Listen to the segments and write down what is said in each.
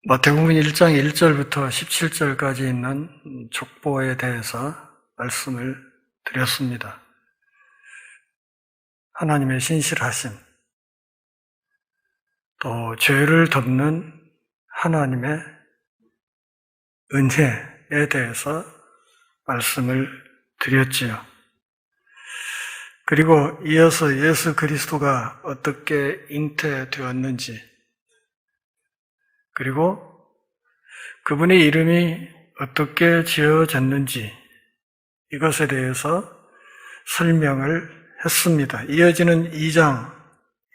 마태복음 1장 1절부터 17절까지 있는 족보에 대해서 말씀을 드렸습니다. 하나님의 신실하심, 또 죄를 덮는 하나님의 은혜에 대해서 말씀을 드렸지요. 그리고 이어서 예수 그리스도가 어떻게 잉태되었는지, 그리고 그분의 이름이 어떻게 지어졌는지 이것에 대해서 설명을 했습니다. 이어지는 2장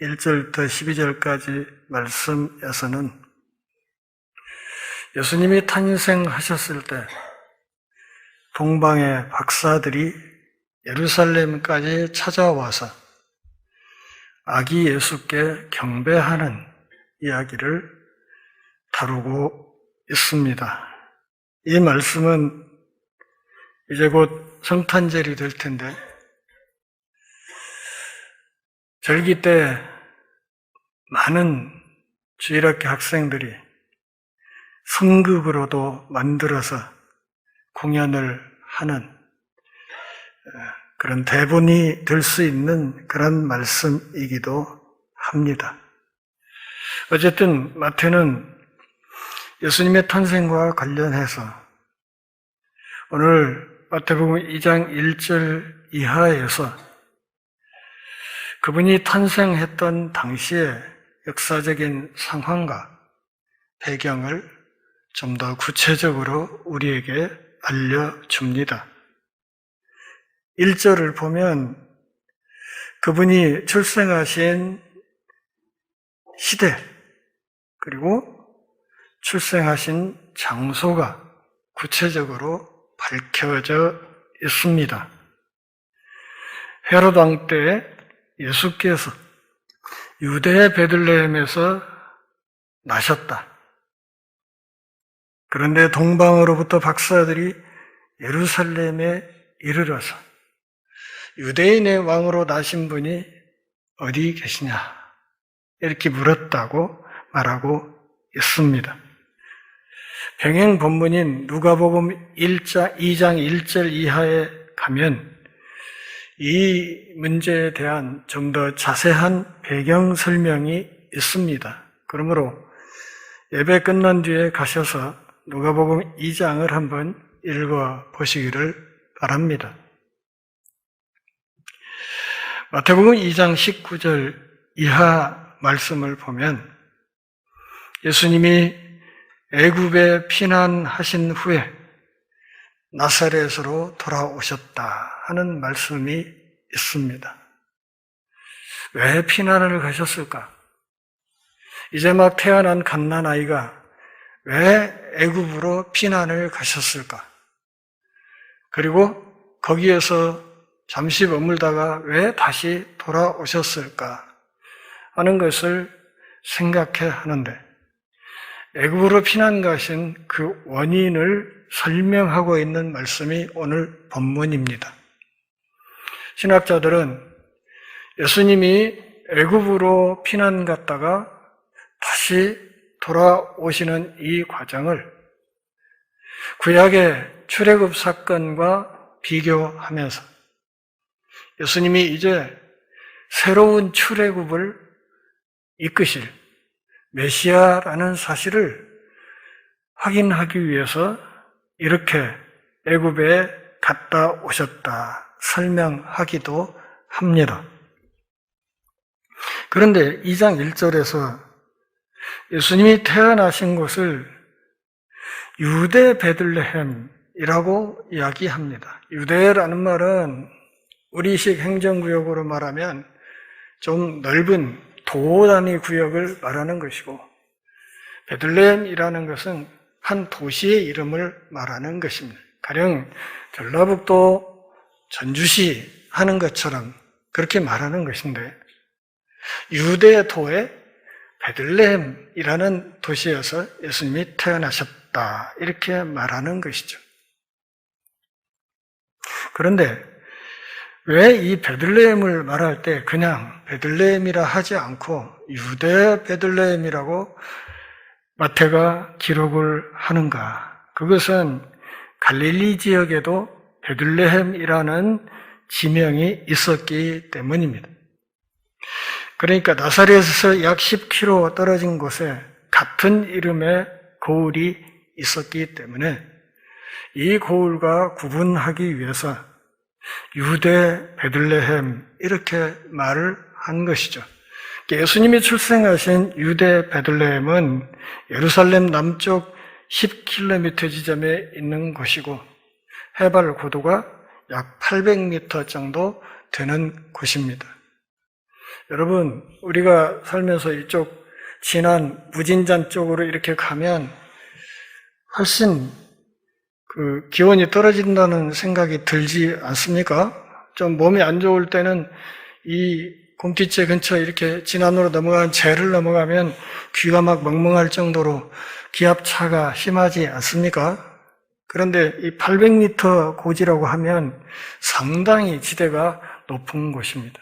1절부터 12절까지 말씀에서는 예수님이 탄생하셨을 때 동방의 박사들이 예루살렘까지 찾아와서 아기 예수께 경배하는 이야기를 다루고 있습니다. 이 말씀은 이제 곧 성탄절이 될 텐데 절기 때 많은 주일학교 학생들이 성극으로도 만들어서 공연을 하는 그런 대본이 될 수 있는 그런 말씀이기도 합니다. 어쨌든 마태는 예수님의 탄생과 관련해서 오늘 마태복음 2장 1절 이하에서 그분이 탄생했던 당시의 역사적인 상황과 배경을 좀 더 구체적으로 우리에게 알려줍니다. 1절을 보면 그분이 출생하신 시대 그리고 출생하신 장소가 구체적으로 밝혀져 있습니다. 헤롯 왕 때 예수께서 유대의 베들레헴에서 나셨다. 그런데 동방으로부터 박사들이 예루살렘에 이르러서 유대인의 왕으로 나신 분이 어디 계시냐 이렇게 물었다고 말하고 있습니다. 병행 본문인 누가복음 2장 1절 이하에 가면 이 문제에 대한 좀 더 자세한 배경 설명이 있습니다. 그러므로 예배 끝난 뒤에 가셔서 누가복음 2장을 한번 읽어 보시기를 바랍니다. 마태복음 2장 19절 이하 말씀을 보면 예수님이 애굽에 피난하신 후에 나사렛으로 돌아오셨다 하는 말씀이 있습니다. 왜 피난을 가셨을까? 이제 막 태어난 갓난아이가 왜 애굽으로 피난을 가셨을까? 그리고 거기에서 잠시 머물다가 왜 다시 돌아오셨을까 하는 것을 생각해 하는데 애굽으로 피난 가신 그 원인을 설명하고 있는 말씀이 오늘 본문입니다. 신학자들은 예수님이 애굽으로 피난 갔다가 다시 돌아오시는 이 과정을 구약의 출애굽 사건과 비교하면서 예수님이 이제 새로운 출애굽을 이끄실 메시아라는 사실을 확인하기 위해서 이렇게 애굽에 갔다 오셨다 설명하기도 합니다. 그런데 2장 1절에서 예수님이 태어나신 곳을 유대 베들레헴이라고 이야기합니다. 유대라는 말은 우리식 행정구역으로 말하면 좀 넓은 도 단위 구역을 말하는 것이고 베들레헴이라는 것은 한 도시의 이름을 말하는 것입니다. 가령 전라북도 전주시 하는 것처럼 그렇게 말하는 것인데 유대도의 베들레헴이라는 도시에서 예수님이 태어나셨다 이렇게 말하는 것이죠. 그런데 왜 이 베들레헴을 말할 때 그냥 베들레헴이라 하지 않고 유대 베들레헴이라고 마태가 기록을 하는가? 그것은 갈릴리 지역에도 베들레헴이라는 지명이 있었기 때문입니다. 그러니까 나사렛에서 약 10km 떨어진 곳에 같은 이름의 고을이 있었기 때문에 이 고을과 구분하기 위해서 유대 베들레헴 이렇게 말을 한 것이죠. 예수님이 출생하신 유대 베들레헴은 예루살렘 남쪽 10km 지점에 있는 곳이고 해발 고도가 약 800m 정도 되는 곳입니다. 여러분, 우리가 살면서 이쪽 진안 무진장 쪽으로 이렇게 가면 훨씬 기온이 떨어진다는 생각이 들지 않습니까? 좀 몸이 안 좋을 때는 이 곰티째 근처 이렇게 진안으로 넘어간 제를 넘어가면 귀가 막 멍멍할 정도로 기압차가 심하지 않습니까? 그런데 이 800m 고지라고 하면 상당히 지대가 높은 곳입니다.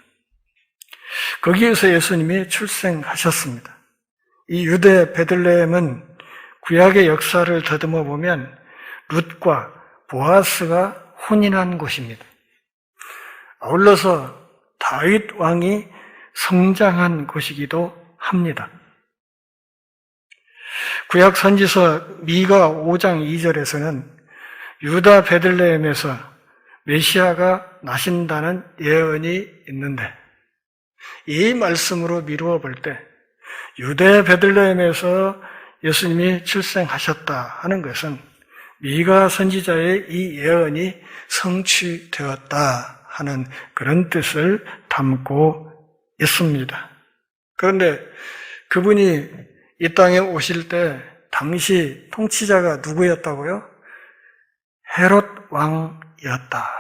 거기에서 예수님이 출생하셨습니다. 이 유대 베들레헴은 구약의 역사를 더듬어 보면 룻과 보아스가 혼인한 곳입니다. 아울러서 다윗 왕이 성장한 곳이기도 합니다. 구약 선지서 미가 5장 2절에서는 유다 베들레헴에서 메시아가 나신다는 예언이 있는데 이 말씀으로 미루어 볼 때 유대 베들레헴에서 예수님이 출생하셨다 하는 것은 미가 선지자의 이 예언이 성취되었다 하는 그런 뜻을 담고 있습니다. 그런데 그분이 이 땅에 오실 때 당시 통치자가 누구였다고요? 헤롯 왕이었다.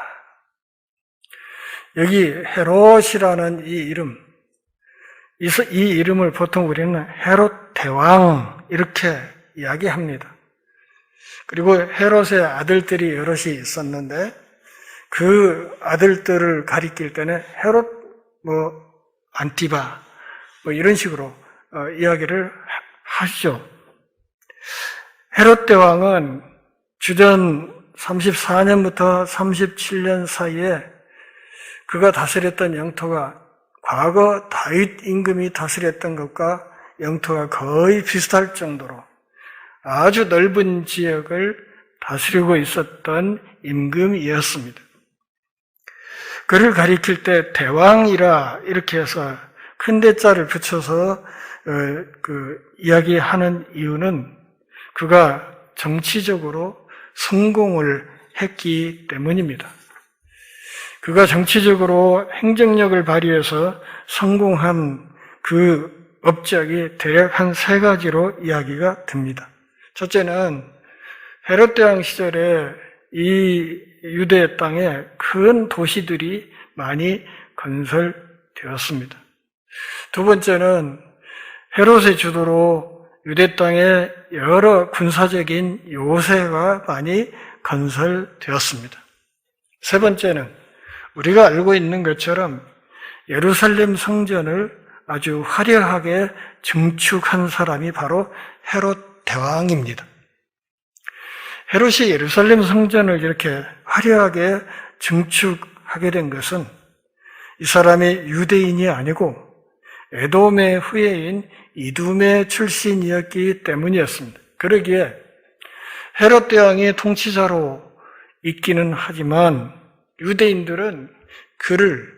여기 헤롯이라는 이 이름, 이 이름을 보통 우리는 헤롯 대왕 이렇게 이야기합니다. 그리고 헤롯의 아들들이 여럿이 있었는데 그 아들들을 가리킬 때는 헤롯 안티바 이런 식으로 이야기를 하시죠. 헤롯 대왕은 주전 34년부터 37년 사이에 그가 다스렸던 영토가 과거 다윗 임금이 다스렸던 것과 영토가 거의 비슷할 정도로 아주 넓은 지역을 다스리고 있었던 임금이었습니다. 그를 가리킬 때 대왕이라 이렇게 해서 큰 대자를 붙여서 이야기하는 이유는 그가 정치적으로 성공을 했기 때문입니다. 그가 정치적으로 행정력을 발휘해서 성공한 그 업적이 대략 한 3가지로 이야기가 됩니다. 첫째는 헤롯 대왕 시절에 이 유대 땅에 큰 도시들이 많이 건설되었습니다. 두 번째는 헤롯의 주도로 유대 땅에 여러 군사적인 요새가 많이 건설되었습니다. 세 번째는 우리가 알고 있는 것처럼 예루살렘 성전을 아주 화려하게 증축한 사람이 바로 헤롯 대왕입니다. 헤롯이 예루살렘 성전을 이렇게 화려하게 증축하게 된 것은 이 사람이 유대인이 아니고 에돔의 후예인 이둠의 출신이었기 때문이었습니다. 그러기에 헤롯 대왕이 통치자로 있기는 하지만 유대인들은 그를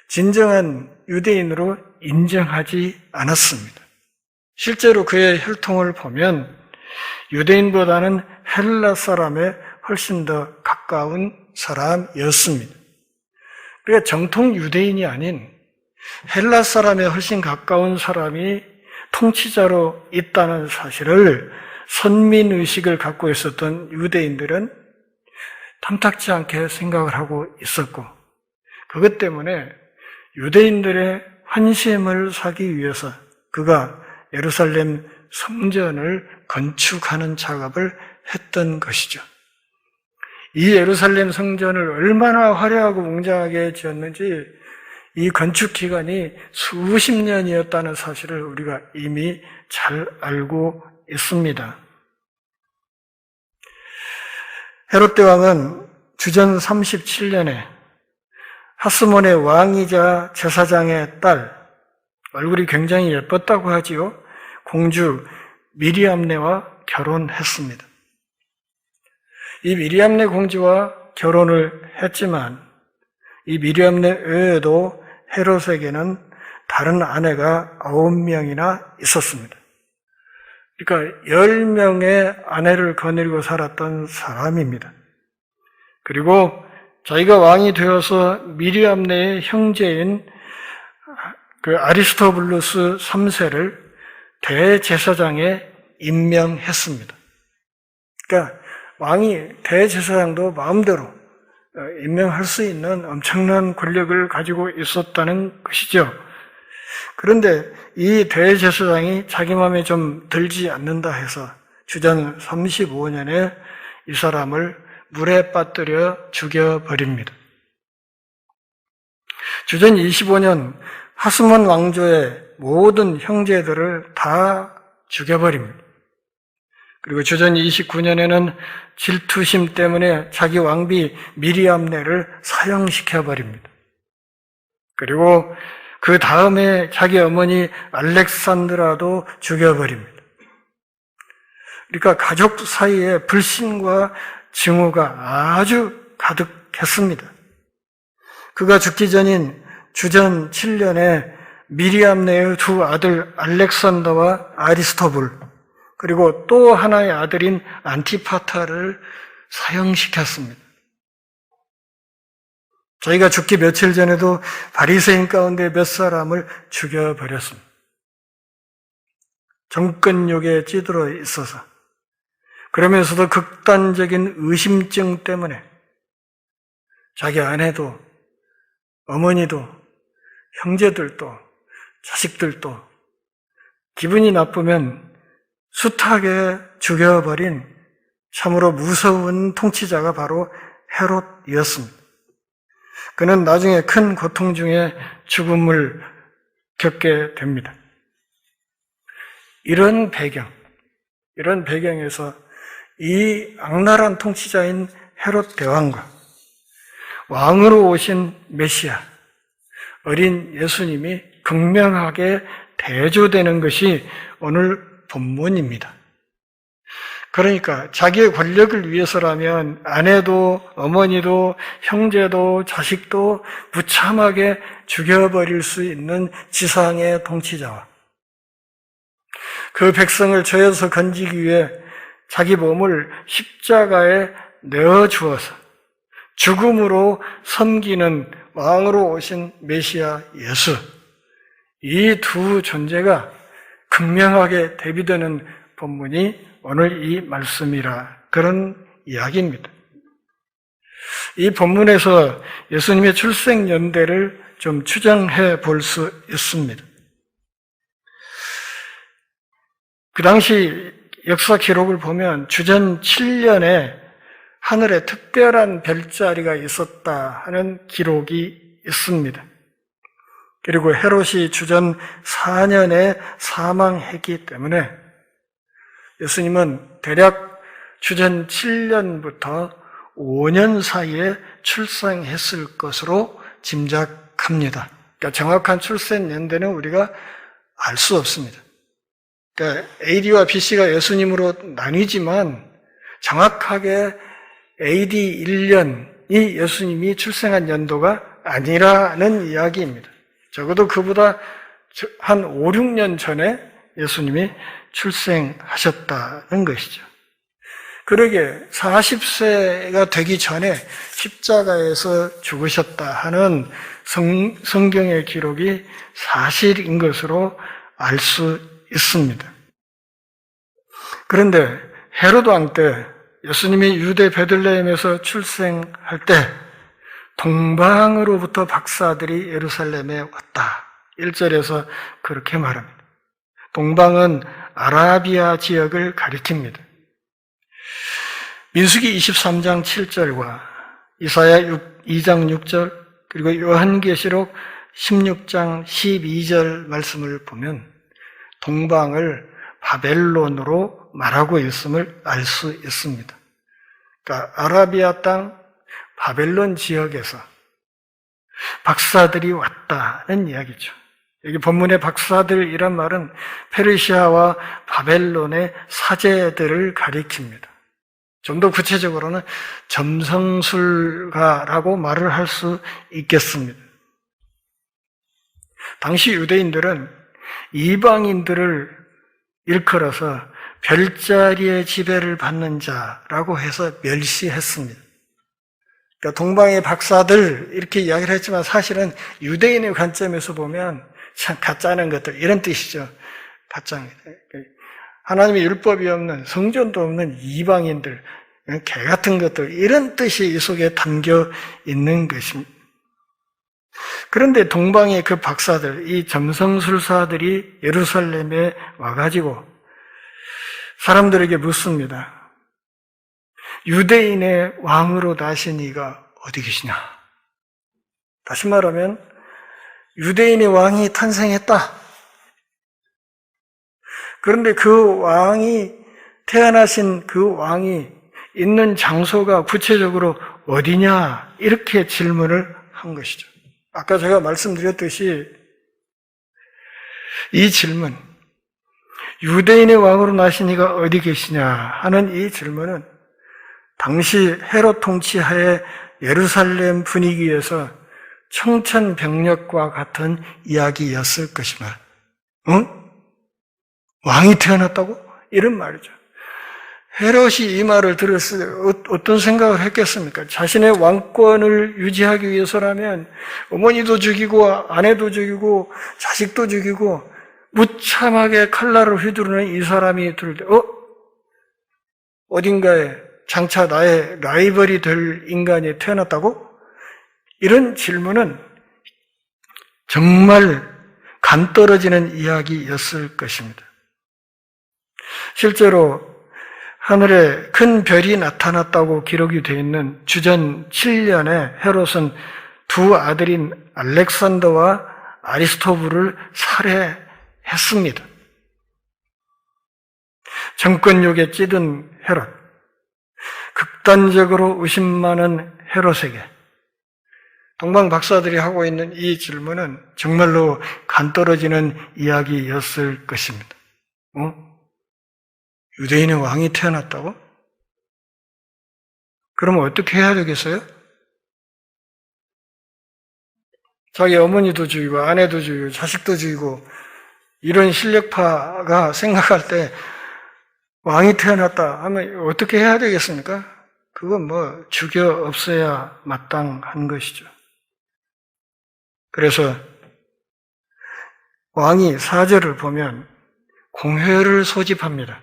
진정한 유대인으로 인정하지 않았습니다. 실제로 그의 혈통을 보면 유대인보다는 헬라 사람에 훨씬 더 가까운 사람이었습니다. 그러니까 정통 유대인이 아닌 헬라 사람에 훨씬 가까운 사람이 통치자로 있다는 사실을 선민의식을 갖고 있었던 유대인들은 탐탁지 않게 생각을 하고 있었고 그것 때문에 유대인들의 환심을 사기 위해서 그가 예루살렘 성전을 건축하는 작업을 했던 것이죠. 이 예루살렘 성전을 얼마나 화려하고 웅장하게 지었는지 이 건축 기간이 수십 년이었다는 사실을 우리가 이미 잘 알고 있습니다. 헤롯 대왕은 주전 37년에 하스몬의 왕이자 제사장의 딸, 얼굴이 굉장히 예뻤다고 하지요. 공주 미리암네와 결혼했습니다. 이 미리암네 공주와 결혼을 했지만 이 미리암네 외에도 헤롯에게는 다른 아내가 9명이나 있었습니다. 그러니까 10명의 아내를 거느리고 살았던 사람입니다. 그리고 자기가 왕이 되어서 미리암네의 형제인 그 아리스토블루스 3세를 대제사장에 임명했습니다. 그러니까 왕이 대제사장도 마음대로 임명할 수 있는 엄청난 권력을 가지고 있었다는 것이죠. 그런데 이 대제사장이 자기 마음에 좀 들지 않는다 해서 주전 35년에 이 사람을 물에 빠뜨려 죽여버립니다. 주전 25년 하스몬 왕조의 모든 형제들을 다 죽여버립니다. 그리고 주전 29년에는 질투심 때문에 자기 왕비 미리암네를 사형시켜버립니다. 그리고 그 다음에 자기 어머니 알렉산드라도 죽여버립니다. 그러니까 가족 사이에 불신과 증오가 아주 가득했습니다. 그가 죽기 전인 주전 7년에 미리암네의 두 아들 알렉산더와 아리스토블, 그리고 또 하나의 아들인 안티파타를 사형시켰습니다. 자기가 죽기 며칠 전에도 바리새인 가운데 몇 사람을 죽여버렸습니다. 정권욕에 찌들어 있어서, 그러면서도 극단적인 의심증 때문에 자기 아내도 어머니도 형제들도 자식들도 기분이 나쁘면 숱하게 죽여버린 참으로 무서운 통치자가 바로 헤롯이었습니다. 그는 나중에 큰 고통 중에 죽음을 겪게 됩니다. 이런 배경에서 이 악랄한 통치자인 헤롯 대왕과 왕으로 오신 메시아, 어린 예수님이 극명하게 대조되는 것이 오늘 본문입니다. 그러니까 자기의 권력을 위해서라면 아내도 어머니도 형제도 자식도 무참하게 죽여버릴 수 있는 지상의 통치자와 그 백성을 죄에서 건지기 위해 자기 몸을 십자가에 내어주어서 죽음으로 섬기는 왕으로 오신 메시아 예수, 이 두 존재가 극명하게 대비되는 본문이 오늘 이 말씀이라, 그런 이야기입니다. 이 본문에서 예수님의 출생 연대를 좀 추정해 볼 수 있습니다. 그 당시 역사 기록을 보면 주전 7년에 하늘에 특별한 별자리가 있었다 하는 기록이 있습니다. 그리고 헤롯이 주전 4년에 사망했기 때문에 예수님은 대략 주전 7년부터 5년 사이에 출생했을 것으로 짐작합니다. 그러니까 정확한 출생 연대는 우리가 알 수 없습니다. 그러니까 AD와 BC가 예수님으로 나뉘지만 정확하게 AD 1년이 예수님이 출생한 연도가 아니라는 이야기입니다. 적어도 그보다 한 5, 6년 전에 예수님이 출생하셨다는 것이죠. 그러게 40세가 되기 전에 십자가에서 죽으셨다 하는 성경의 기록이 사실인 것으로 알 수 있습니다. 그런데 헤롯 왕 때 예수님이 유대 베들레헴에서 출생할 때 동방으로부터 박사들이 예루살렘에 왔다. 1절에서 그렇게 말합니다. 동방은 아라비아 지역을 가리킵니다. 민수기 23장 7절과 이사야 2장 6절 그리고 요한계시록 16장 12절 말씀을 보면 동방을 바벨론으로 말하고 있음을 알 수 있습니다. 그러니까 아라비아 땅 바벨론 지역에서 박사들이 왔다는 이야기죠. 여기 본문의 박사들이란 말은 페르시아와 바벨론의 사제들을 가리킵니다. 좀 더 구체적으로는 점성술가라고 말을 할 수 있겠습니다. 당시 유대인들은 이방인들을 일컬어서 별자리의 지배를 받는 자라고 해서 멸시했습니다. 그러니까 동방의 박사들 이렇게 이야기를 했지만 사실은 유대인의 관점에서 보면 참 가짜는 것들 이런 뜻이죠. 가짜입니다. 하나님의 율법이 없는 성전도 없는 이방인들 개 같은 것들 이런 뜻이 이 속에 담겨 있는 것입니다. 그런데 동방의 그 박사들, 이 점성술사들이 예루살렘에 와가지고 사람들에게 묻습니다. 유대인의 왕으로 나신 이가 어디 계시냐? 다시 말하면 유대인의 왕이 탄생했다. 그런데 그 왕이 태어나신 그 왕이 있는 장소가 구체적으로 어디냐? 이렇게 질문을 한 것이죠. 아까 제가 말씀드렸듯이 이 질문, 유대인의 왕으로 나신 이가 어디 계시냐 하는 이 질문은 당시 헤롯 통치하에 예루살렘 분위기에서 청천벽력과 같은 이야기였을 것이다. 응? 왕이 태어났다고? 이런 말이죠. 헤롯이 이 말을 들었을 때 어떤 생각을 했겠습니까? 자신의 왕권을 유지하기 위해서라면 어머니도 죽이고 아내도 죽이고 자식도 죽이고 무참하게 칼날을 휘두르는 이 사람이 들을 때 어딘가에 장차 나의 라이벌이 될 인간이 태어났다고? 이런 질문은 정말 간 떨어지는 이야기였을 것입니다. 실제로 하늘에 큰 별이 나타났다고 기록이 되어 있는 주전 7년에 헤롯은 두 아들인 알렉산더와 아리스토브를 살해했습니다. 정권욕에 찌든 헤롯, 극단적으로 의심 많은 헤롯에게 동방 박사들이 하고 있는 이 질문은 정말로 간 떨어지는 이야기였을 것입니다. 유대인의 왕이 태어났다고? 그러면 어떻게 해야 되겠어요? 자기 어머니도 죽이고 아내도 죽이고 자식도 죽이고 이런 실력파가 생각할 때 왕이 태어났다 하면 어떻게 해야 되겠습니까? 그건 죽여 없애야 마땅한 것이죠. 그래서 왕이 4절을 보면 공회를 소집합니다.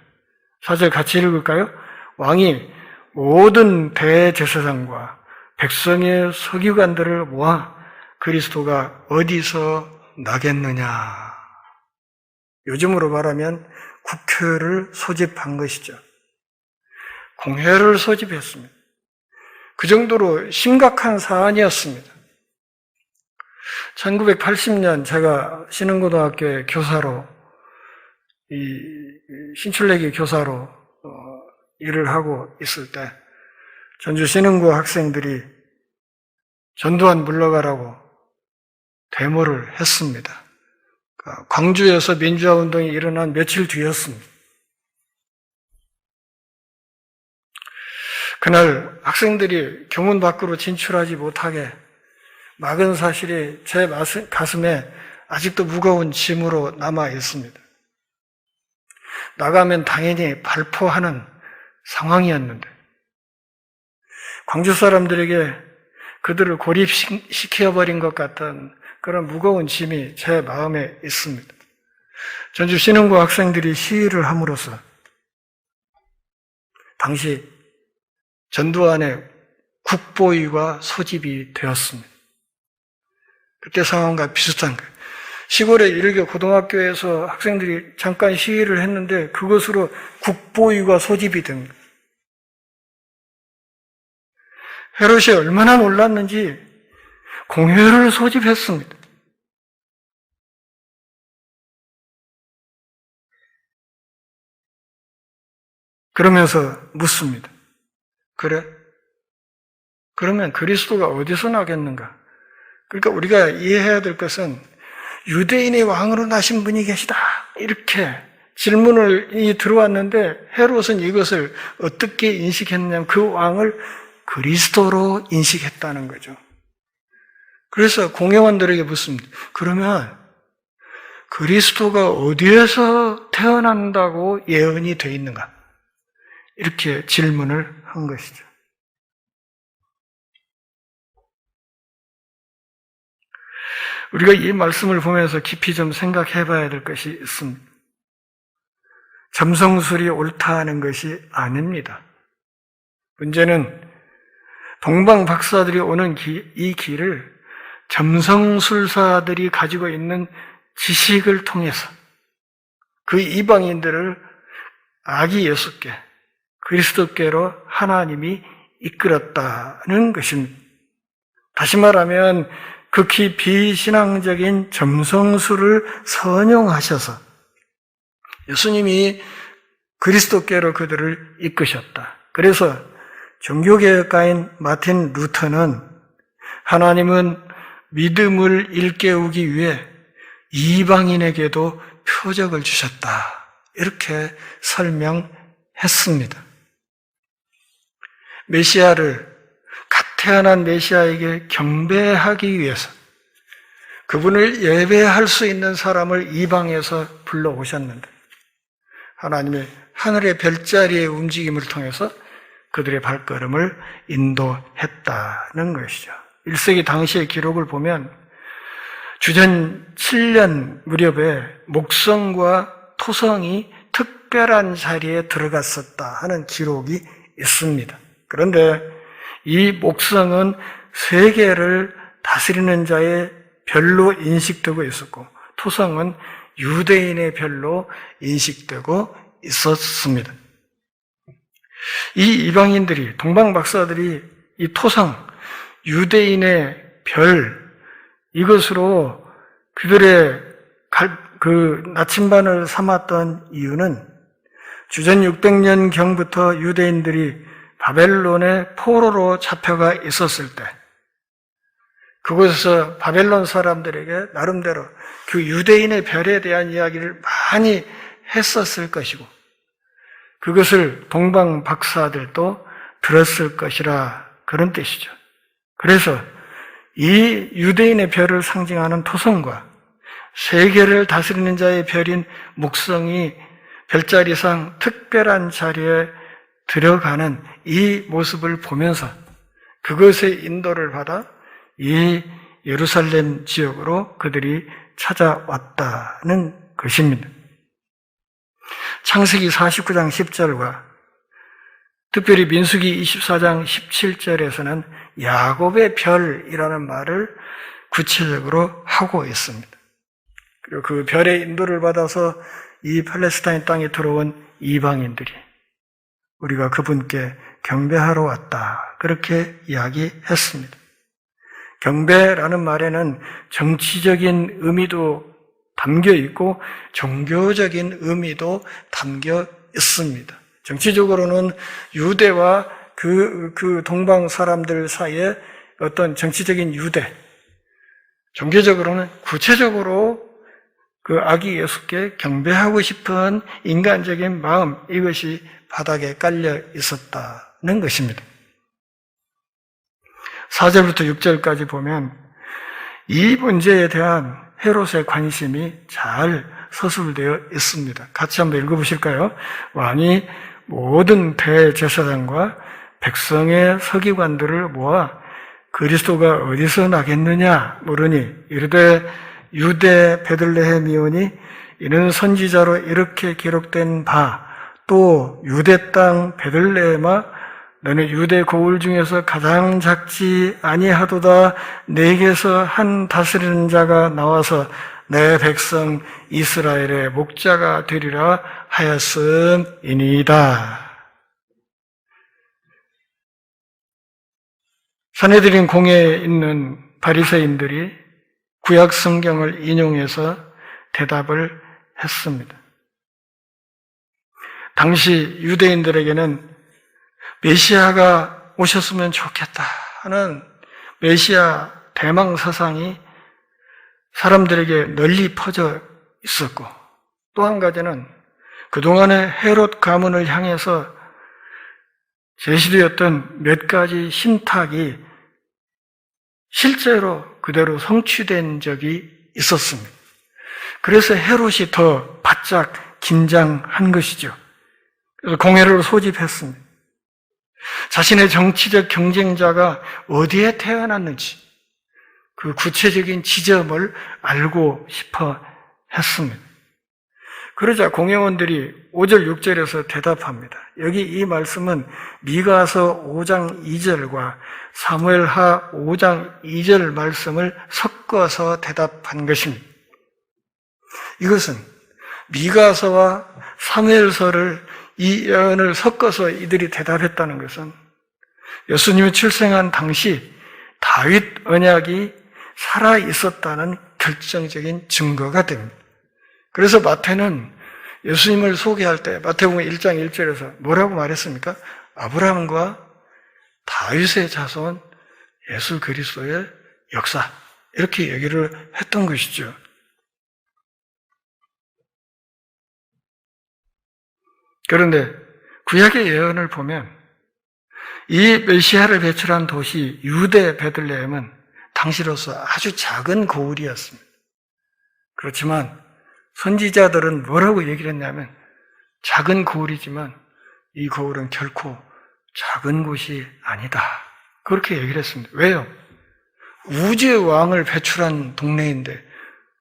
4절 같이 읽을까요? 왕이 모든 대제사장과 백성의 서기관들을 모아 그리스도가 어디서 나겠느냐. 요즘으로 말하면 국회를 소집한 것이죠. 공회를 소집했습니다. 그 정도로 심각한 사안이었습니다. 1980년 제가 신흥고등학교의 교사로 신출내기 교사로 일을 하고 있을 때 전주 신흥고 학생들이 전두환 물러가라고 데모를 했습니다. 광주에서 민주화운동이 일어난 며칠 뒤였습니다. 그날 학생들이 교문 밖으로 진출하지 못하게 막은 사실이 제 가슴에 아직도 무거운 짐으로 남아 있습니다. 나가면 당연히 발포하는 상황이었는데 광주 사람들에게 그들을 고립시켜버린 것 같은 그런 무거운 짐이 제 마음에 있습니다. 전주 신흥고 학생들이 시위를 함으로써 당시 전두환의 국보위가 소집이 되었습니다. 그때 상황과 비슷한 거예요. 시골의 일개 고등학교에서 학생들이 잠깐 시위를 했는데 그것으로 국보위가 소집이 됩니다. 헤롯이 얼마나 놀랐는지 공회를 소집했습니다. 그러면서 묻습니다. 그래? 그러면 그리스도가 어디서 나겠는가? 그러니까 우리가 이해해야 될 것은 유대인의 왕으로 나신 분이 계시다. 이렇게 질문이 들어왔는데 헤롯은 이것을 어떻게 인식했냐면 그 왕을 그리스도로 인식했다는 거죠. 그래서 공회원들에게 묻습니다. 그러면 그리스도가 어디에서 태어난다고 예언이 되어 있는가? 이렇게 질문을 한 것이죠. 우리가 이 말씀을 보면서 깊이 좀 생각해 봐야 될 것이 있습니다. 점성술이 옳다 하는 것이 아닙니다. 문제는 동방 박사들이 오는 이 길을 점성술사들이 가지고 있는 지식을 통해서 그 이방인들을 아기 예수께, 그리스도께로 하나님이 이끌었다는 것입니다. 다시 말하면 극히 비신앙적인 점성술을 선용하셔서 예수님이 그리스도께로 그들을 이끄셨다. 그래서 종교개혁가인 마틴 루터는 하나님은 믿음을 일깨우기 위해 이방인에게도 표적을 주셨다. 이렇게 설명했습니다. 메시아를 갓 태어난 메시아에게 경배하기 위해서 그분을 예배할 수 있는 사람을 이방에서 불러오셨는데 하나님의 하늘의 별자리의 움직임을 통해서 그들의 발걸음을 인도했다는 것이죠. 1세기 당시의 기록을 보면 주전 7년 무렵에 목성과 토성이 특별한 자리에 들어갔었다 하는 기록이 있습니다. 그런데 이 목성은 세계를 다스리는 자의 별로 인식되고 있었고 토성은 유대인의 별로 인식되고 있었습니다. 이 이방인들이, 동방 박사들이 이 토성, 유대인의 별, 이것으로 그들의 그 나침반을 삼았던 이유는 주전 600년경부터 유대인들이 바벨론의 포로로 잡혀가 있었을 때 그곳에서 바벨론 사람들에게 나름대로 그 유대인의 별에 대한 이야기를 많이 했었을 것이고 그것을 동방 박사들도 들었을 것이라 그런 뜻이죠. 그래서 이 유대인의 별을 상징하는 토성과 세계를 다스리는 자의 별인 목성이 별자리상 특별한 자리에 들어가는 이 모습을 보면서 그것의 인도를 받아 이 예루살렘 지역으로 그들이 찾아왔다는 것입니다. 창세기 49장 10절과 특별히 민수기 24장 17절에서는 야곱의 별이라는 말을 구체적으로 하고 있습니다. 그리고 그 별의 인도를 받아서 이 팔레스타인 땅에 들어온 이방인들이 우리가 그분께 경배하러 왔다. 그렇게 이야기했습니다. 경배라는 말에는 정치적인 의미도 담겨 있고 종교적인 의미도 담겨 있습니다. 정치적으로는 유대와 그 동방 사람들 사이에 어떤 정치적인 유대, 종교적으로는 구체적으로 그 아기 예수께 경배하고 싶은 인간적인 마음, 이것이 바닥에 깔려 있었다는 것입니다. 4절부터 6절까지 보면 이 문제에 대한 헤롯의 관심이 잘 서술되어 있습니다. 같이 한번 읽어보실까요? 왕이 모든 대제사장과 백성의 서기관들을 모아 그리스도가 어디서 나겠느냐 물으니 이르되 유대 베들레헴이오니 이는 선지자로 이렇게 기록된 바 또 유대 땅 베들레헴아 너는 유대 고을 중에서 가장 작지 아니하도다 내게서 한 다스리는 자가 나와서 내 백성 이스라엘의 목자가 되리라 하였음이니이다. 산헤드린 공회에 있는 바리새인들이 구약 성경을 인용해서 대답을 했습니다. 당시 유대인들에게는 메시아가 오셨으면 좋겠다 하는 메시아 대망 사상이 사람들에게 널리 퍼져 있었고, 또 한 가지는 그동안의 헤롯 가문을 향해서 제시되었던 몇 가지 신탁이 실제로 그대로 성취된 적이 있었습니다. 그래서 헤롯이 더 바짝 긴장한 것이죠. 그래서 공회를 소집했습니다. 자신의 정치적 경쟁자가 어디에 태어났는지 그 구체적인 지점을 알고 싶어 했습니다. 그러자 공회원들이 5절, 6절에서 대답합니다. 여기 이 말씀은 미가서 5장 2절과 사무엘하 5장 2절 말씀을 섞어서 대답한 것입니다. 이것은 미가서와 사무엘서를 이 예언을 섞어서 이들이 대답했다는 것은 예수님이 출생한 당시 다윗 언약이 살아 있었다는 결정적인 증거가 됩니다. 그래서 마태는 예수님을 소개할 때 마태복음 1장 1절에서 뭐라고 말했습니까? 아브라함과 다윗의 자손 예수 그리스도의 역사, 이렇게 얘기를 했던 것이죠. 그런데 구약의 예언을 보면 이 메시아를 배출한 도시 유대 베들레헴은 당시로서 아주 작은 고을이었습니다. 그렇지만 선지자들은 뭐라고 얘기를 했냐면 작은 고을이지만 이 고을은 결코 작은 곳이 아니다, 그렇게 얘기를 했습니다. 왜요? 우주의 왕을 배출한 동네인데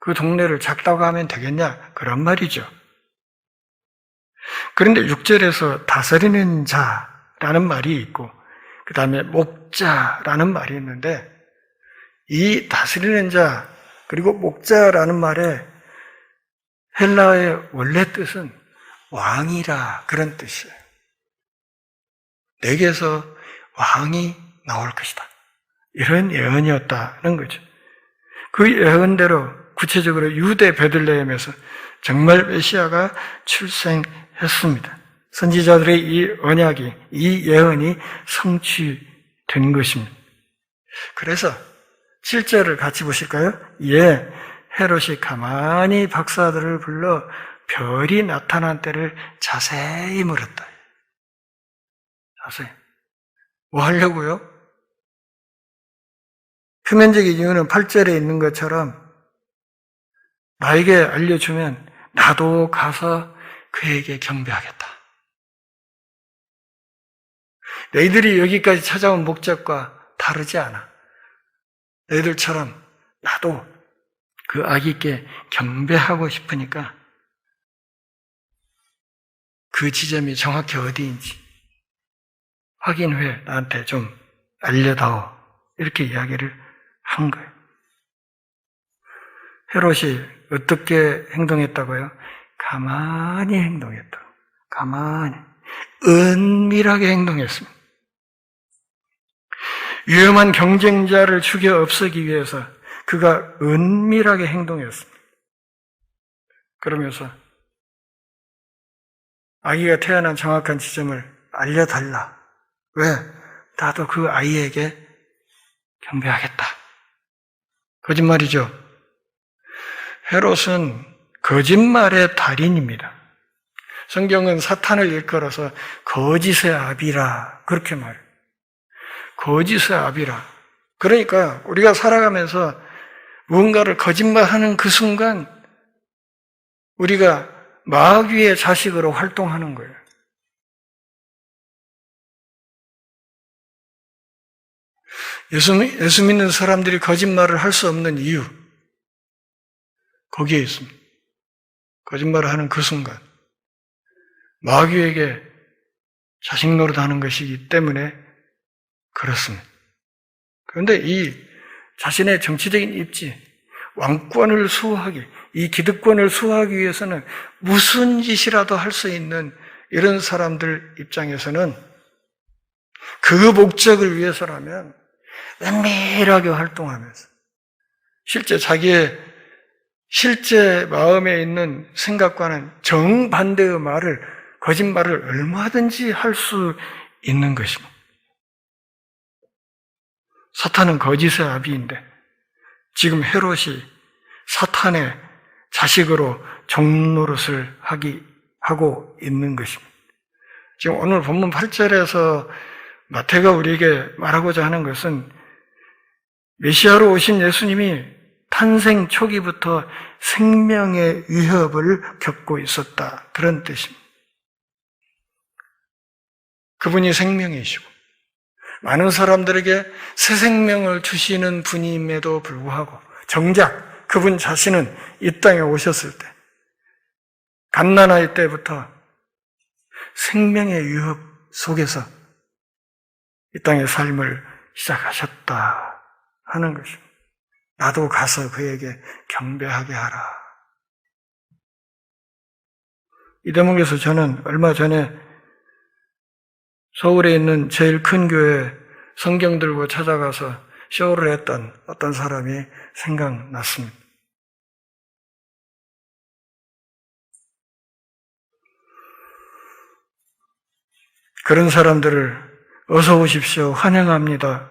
그 동네를 작다고 하면 되겠냐? 그런 말이죠. 그런데 6절에서 다스리는 자라는 말이 있고 그 다음에 목자라는 말이 있는데, 이 다스리는 자 그리고 목자라는 말의 헬라어의 원래 뜻은 왕이라, 그런 뜻이에요. 내게서 왕이 나올 것이다, 이런 예언이었다는 거죠. 그 예언대로 구체적으로 유대 베들레헴에서 정말 메시아가 출생했습니다. 선지자들의 이 언약이, 이 예언이 성취된 것입니다. 그래서 7절을 같이 보실까요? 예, 헤롯이 가만히 박사들을 불러 별이 나타난 때를 자세히 물었다. 자세히. 뭐 하려고요? 표면적인 이유는 8절에 있는 것처럼 나에게 알려주면 나도 가서 그에게 경배하겠다. 너희들이 여기까지 찾아온 목적과 다르지 않아. 너희들처럼 나도 그 아기께 경배하고 싶으니까 그 지점이 정확히 어디인지 확인 후에 나한테 좀 알려다오, 이렇게 이야기를 한 거예요. 헤롯이 어떻게 행동했다고요? 가만히 행동했다고. 가만히, 은밀하게 행동했습니다. 위험한 경쟁자를 죽여 없애기 위해서 그가 은밀하게 행동했습니다. 그러면서 아기가 태어난 정확한 지점을 알려달라. 왜? 나도 그 아이에게 경배하겠다. 거짓말이죠. 헤롯은 거짓말의 달인입니다. 성경은 사탄을 일컬어서 거짓의 아비라, 그렇게 말해요. 거짓의 아비라. 그러니까 우리가 살아가면서 무언가를 거짓말하는 그 순간 우리가 마귀의 자식으로 활동하는 거예요. 예수 믿는 사람들이 거짓말을 할 수 없는 이유, 거기에 있습니다. 거짓말을 하는 그 순간 마귀에게 자식 노릇하는 것이기 때문에 그렇습니다. 그런데 이 자신의 정치적인 입지, 왕권을 수호하기, 이 기득권을 수호하기 위해서는 무슨 짓이라도 할 수 있는 이런 사람들 입장에서는 그 목적을 위해서라면 은밀하게 활동하면서 실제 자기의 실제 마음에 있는 생각과는 정반대의 말을 거짓말을 얼마든지 할 수 있는 것입니다. 사탄은 거짓의 아비인데 지금 헤롯이 사탄의 자식으로 종노릇을 하고 있는 것입니다. 지금 오늘 본문 8절에서 마태가 우리에게 말하고자 하는 것은 메시아로 오신 예수님이 탄생 초기부터 생명의 위협을 겪고 있었다. 그런 뜻입니다. 그분이 생명이시고 많은 사람들에게 새 생명을 주시는 분임에도 불구하고 정작 그분 자신은 이 땅에 오셨을 때 갓난아이 때부터 생명의 위협 속에서 이 땅의 삶을 시작하셨다 하는 것입니다. 나도 가서 그에게 경배하게 하라. 이 대목에서 저는 얼마 전에 서울에 있는 제일 큰 교회 성경 들고 찾아가서 쇼를 했던 어떤 사람이 생각났습니다. 그런 사람들을 어서 오십시오, 환영합니다,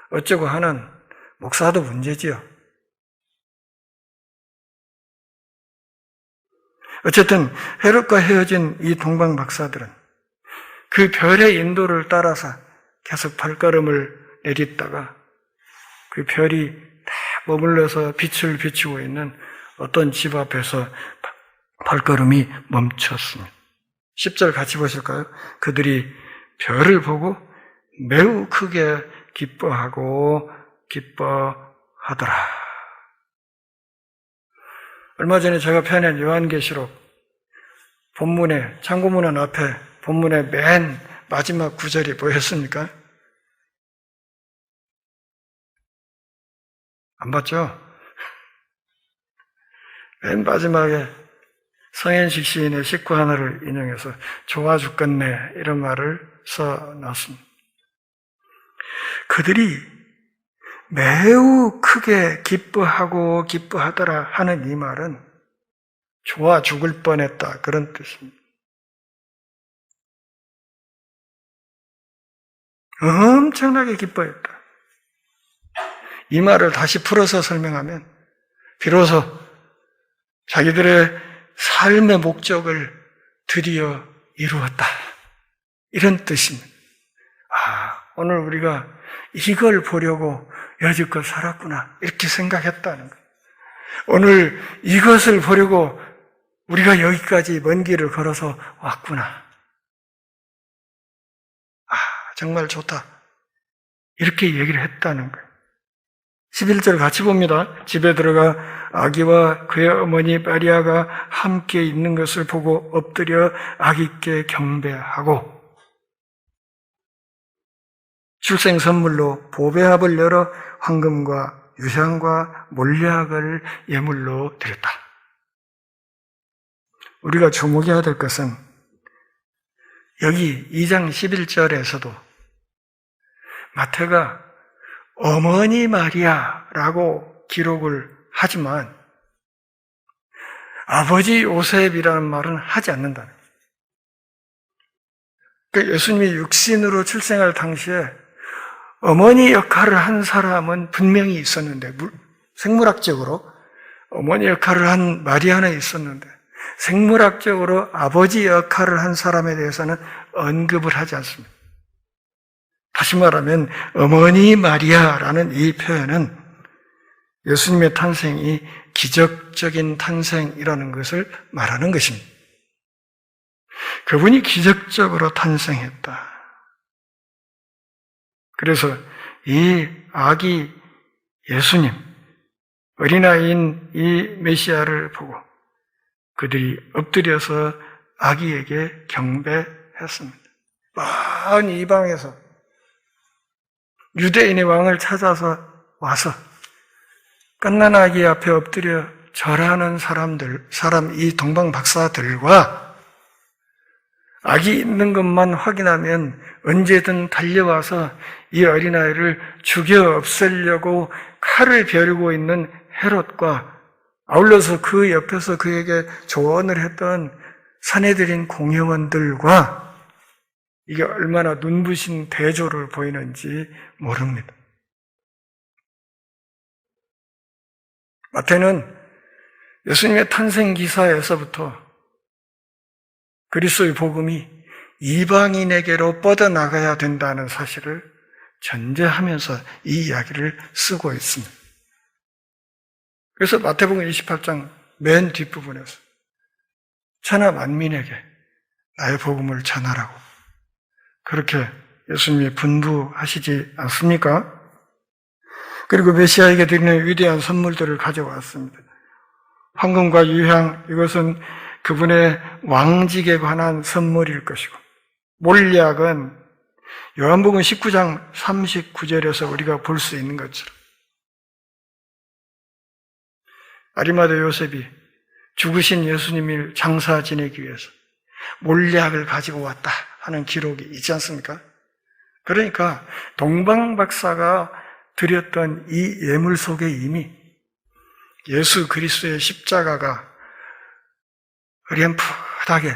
어쩌고 하는 목사도 문제지요. 어쨌든 헤롯과 헤어진 이 동방 박사들은 그 별의 인도를 따라서 계속 발걸음을 내딛다가 그 별이 다 머물러서 빛을 비추고 있는 어떤 집 앞에서 발걸음이 멈췄습니다. 10절 같이 보실까요? 그들이 별을 보고 매우 크게 기뻐하더라. 얼마 전에 제가 펴낸 요한계시록 본문에, 참고문헌 앞에 본문의 맨 마지막 구절이 뭐였습니까? 안 봤죠? 맨 마지막에 성현식 시인의 식구 하나를 인용해서 좋아 죽겠네 이런 말을 써놨습니다. 그들이 매우 크게 기뻐하더라 하는 이 말은 좋아 죽을 뻔했다 그런 뜻입니다. 엄청나게 기뻐했다. 이 말을 다시 풀어서 설명하면 비로소 자기들의 삶의 목적을 드디어 이루었다. 이런 뜻입니다. 오늘 우리가 이걸 보려고 여지껏 살았구나. 이렇게 생각했다는 거예요. 오늘 이것을 보려고 우리가 여기까지 먼 길을 걸어서 왔구나. 정말 좋다. 이렇게 얘기를 했다는 거예요. 11절 같이 봅니다. 집에 들어가 아기와 그의 어머니 마리아가 함께 있는 것을 보고 엎드려 아기께 경배하고 출생 선물로 보배합을 열어 황금과 유향과 몰약을 예물로 드렸다. 우리가 주목해야 될 것은 여기 2장 11절에서도 마태가 어머니 마리아라고 기록을 하지만 아버지 요셉이라는 말은 하지 않는다는 거예요. 그러니까 예수님이 육신으로 출생할 당시에 어머니 역할을 한 사람은 분명히 있었는데, 생물학적으로 어머니 역할을 한 마리아는 있었는데 생물학적으로 아버지 역할을 한 사람에 대해서는 언급을 하지 않습니다. 다시 말하면 어머니 마리아라는 이 표현은 예수님의 탄생이 기적적인 탄생이라는 것을 말하는 것입니다. 그분이 기적적으로 탄생했다. 그래서 이 아기 예수님, 어린아이인 이 메시아를 보고 그들이 엎드려서 아기에게 경배했습니다. 먼 이방에서 유대인의 왕을 찾아서 와서 갓난 아기 앞에 엎드려 절하는 이 동방 박사들과 아기 있는 것만 확인하면 언제든 달려와서 이 어린아이를 죽여 없애려고 칼을 벼르고 있는 헤롯과 아울러서 그 옆에서 그에게 조언을 했던 사내들인 공회원들과 이게 얼마나 눈부신 대조를 보이는지 모릅니다. 마태는 예수님의 탄생 기사에서부터 그리스도의 복음이 이방인에게로 뻗어나가야 된다는 사실을 전제하면서 이 이야기를 쓰고 있습니다. 그래서 마태복음 28장 맨 뒷부분에서 천하 만민에게 나의 복음을 전하라고 그렇게 예수님이 분부하시지 않습니까? 그리고 메시아에게 드리는 위대한 선물들을 가져왔습니다. 황금과 유향, 이것은 그분의 왕직에 관한 선물일 것이고, 몰약은 요한복음 19장 39절에서 우리가 볼 수 있는 것처럼 아리마대 요셉이 죽으신 예수님을 장사 지내기 위해서 몰약을 가지고 왔다 하는 기록이 있지 않습니까? 그러니까 동방박사가 드렸던 이 예물 속에 이미 예수 그리스도의 십자가가 어렴풋하게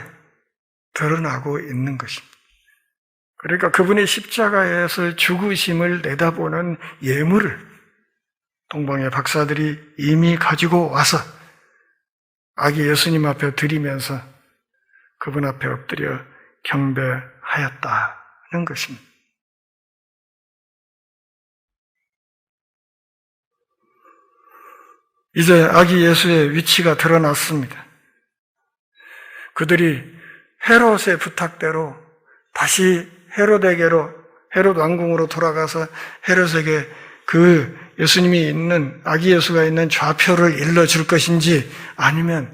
드러나고 있는 것입니다. 그러니까 그분의 십자가에서 죽으심을 내다보는 예물을 동방의 박사들이 이미 가지고 와서 아기 예수님 앞에 드리면서 그분 앞에 엎드려 경배하였다는 것입니다. 이제 아기 예수의 위치가 드러났습니다. 그들이 헤롯의 부탁대로 다시 헤롯 왕궁으로 돌아가서 헤롯에게 그 예수님이 있는, 아기 예수가 있는 좌표를 일러줄 것인지 아니면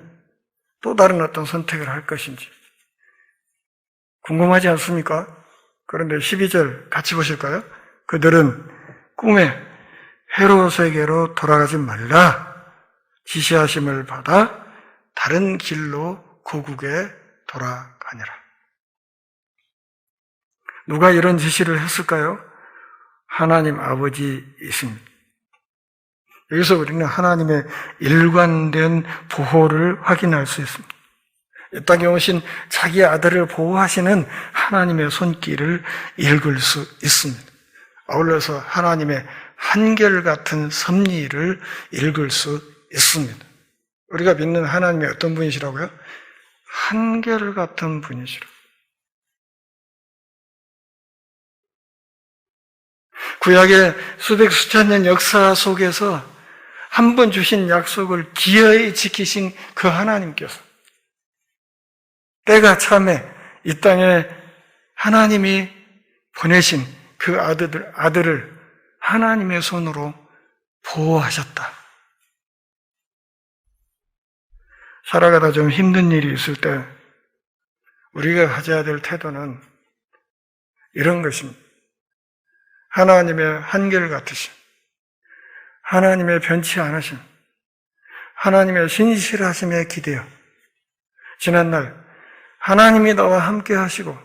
또 다른 어떤 선택을 할 것인지 궁금하지 않습니까? 그런데 12절 같이 보실까요? 그들은 꿈에 헤롯에게로 돌아가지 말라 지시하심을 받아 다른 길로 고국에 돌아가니라. 누가 이런 지시를 했을까요? 하나님 아버지이십니다. 여기서 우리는 하나님의 일관된 보호를 확인할 수 있습니다. 이 땅에 오신 자기 아들을 보호하시는 하나님의 손길을 읽을 수 있습니다. 아울러서 하나님의 한결같은 섭리를 읽을 수 있습니다. 우리가 믿는 하나님이 어떤 분이시라고요? 한결같은 분이시라. 구약의 수백 수천 년 역사 속에서 한 번 주신 약속을 기어이 지키신 그 하나님께서 때가 참에 이 땅에 하나님이 보내신 그 아들을 하나님의 손으로 보호하셨다. 살아가다 좀 힘든 일이 있을 때 우리가 가져야 될 태도는 이런 것입니다. 하나님의 한결같으심, 하나님의 변치 않으심, 하나님의 신실하심에 기대어 지난날 하나님이 나와 함께 하시고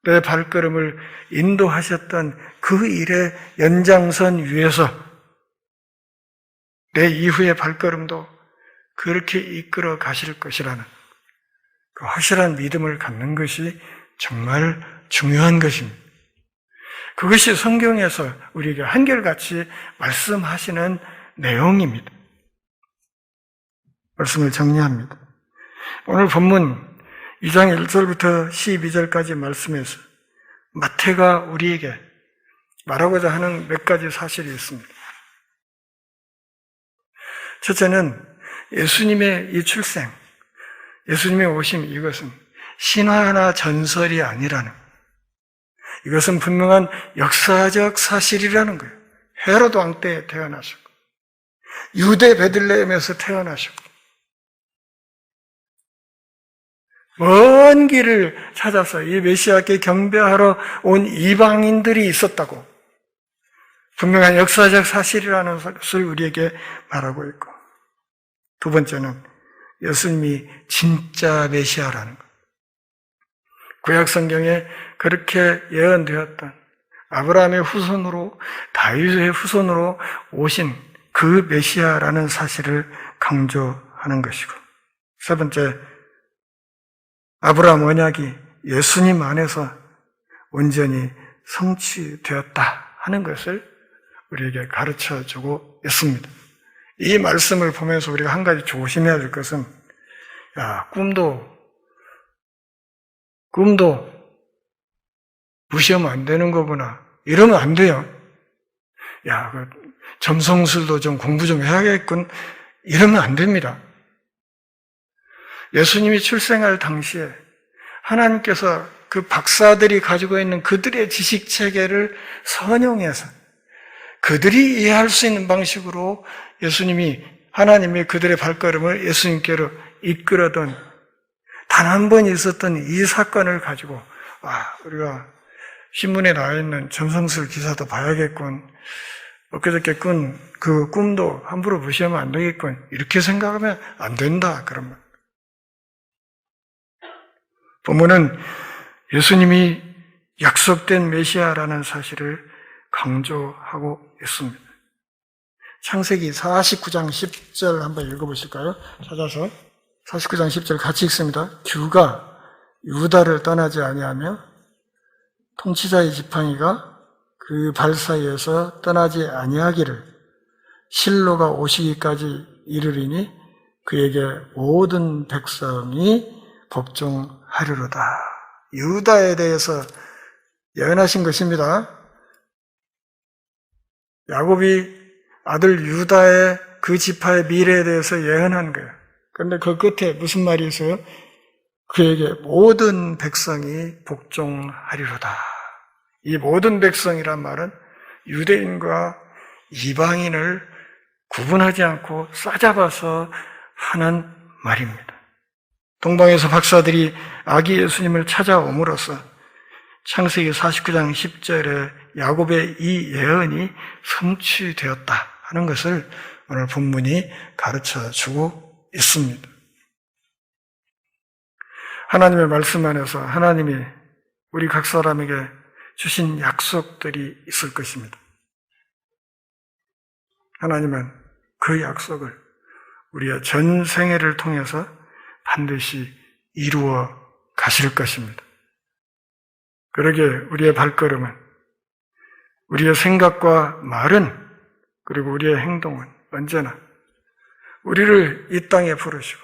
내 발걸음을 인도하셨던 그 일의 연장선 위에서 내 이후의 발걸음도 그렇게 이끌어 가실 것이라는 그 확실한 믿음을 갖는 것이 정말 중요한 것입니다. 그것이 성경에서 우리에게 한결같이 말씀하시는 내용입니다. 말씀을 정리합니다. 오늘 본문 2장 1절부터 12절까지 말씀에서 마태가 우리에게 말하고자 하는 몇 가지 사실이 있습니다. 첫째는 예수님의 이 출생, 예수님의 오심, 이것은 신화나 전설이 아니라는 거예요. 이것은 분명한 역사적 사실이라는 거예요. 헤롯 왕 때에 태어나셨고 유대 베들레헴에서 태어나셨고 먼 길을 찾아서 이 메시아께 경배하러 온 이방인들이 있었다고 분명한 역사적 사실이라는 것을 우리에게 말하고 있고, 두 번째는 예수님이 진짜 메시아라는 것. 구약 성경에 그렇게 예언되었던 아브라함의 후손으로 다윗의 후손으로 오신 그 메시아라는 사실을 강조하는 것이고, 세 번째, 아브라함 언약이 예수님 안에서 온전히 성취되었다 하는 것을 우리에게 가르쳐주고 있습니다. 이 말씀을 보면서 우리가 한 가지 조심해야 될 것은 꿈도 무시하면 안 되는 거구나. 이러면 안 돼요. 점성술도 좀 공부 좀 해야겠군. 이러면 안 됩니다. 예수님이 출생할 당시에 하나님께서 그 박사들이 가지고 있는 그들의 지식 체계를 선용해서 그들이 이해할 수 있는 방식으로 하나님이 그들의 발걸음을 예수님께로 이끌어던 단 한 번 있었던 이 사건을 가지고 우리가 신문에 나와 있는 점성술 기사도 봐야겠군. 엊그저께 꾼 그 꿈도 함부로 무시하면 안 되겠군. 이렇게 생각하면 안 된다. 그러면 본문은 예수님이 약속된 메시아라는 사실을 강조하고 있습니다. 창세기 49장 10절 한번 읽어보실까요? 찾아서 49장 10절 같이 읽습니다. 규가 유다를 떠나지 아니하며 통치자의 지팡이가 그 발 사이에서 떠나지 아니하기를 실로가 오시기까지 이르리니 그에게 모든 백성이 복종하리로다. 유다에 대해서 예언하신 것입니다. 야곱이 아들 유다의 그 지파의 미래에 대해서 예언한 거예요. 그런데 그 끝에 무슨 말이 있어요? 그에게 모든 백성이 복종하리로다. 이 모든 백성이란 말은 유대인과 이방인을 구분하지 않고 싸잡아서 하는 말입니다. 동방에서 박사들이 아기 예수님을 찾아옴으로써 창세기 49장 10절에 야곱의 이 예언이 성취되었다 하는 것을 오늘 본문이 가르쳐주고 있습니다. 하나님의 말씀 안에서 하나님이 우리 각 사람에게 주신 약속들이 있을 것입니다. 하나님은 그 약속을 우리의 전 생애를 통해서 반드시 이루어 가실 것입니다. 그러기에 우리의 발걸음은, 우리의 생각과 말은, 그리고 우리의 행동은 언제나 우리를 이 땅에 부르시고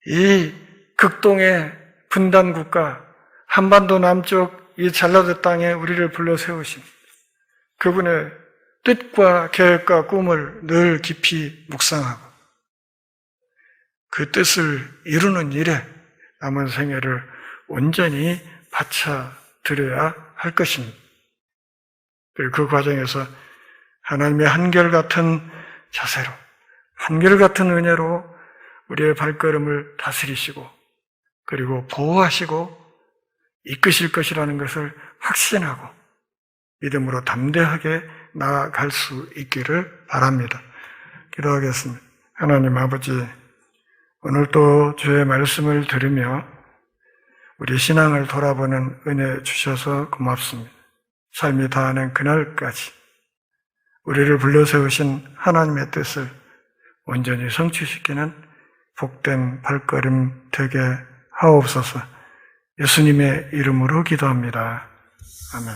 이 극동의 분단국가 한반도 남쪽 이 전라도 땅에 우리를 불러 세우신 그분의 뜻과 계획과 꿈을 늘 깊이 묵상하고 그 뜻을 이루는 일에 남은 생애를 온전히 바쳐드려야 할 것입니다. 그리고 그 과정에서 하나님의 한결같은 자세로, 한결같은 은혜로 우리의 발걸음을 다스리시고 그리고 보호하시고 이끄실 것이라는 것을 확신하고 믿음으로 담대하게 나아갈 수 있기를 바랍니다. 기도하겠습니다. 하나님 아버지, 오늘도 주의 말씀을 들으며 우리 신앙을 돌아보는 은혜 주셔서 고맙습니다. 삶이 다하는 그날까지 우리를 불러세우신 하나님의 뜻을 온전히 성취시키는 복된 발걸음 되게 하옵소서. 예수님의 이름으로 기도합니다. 아멘.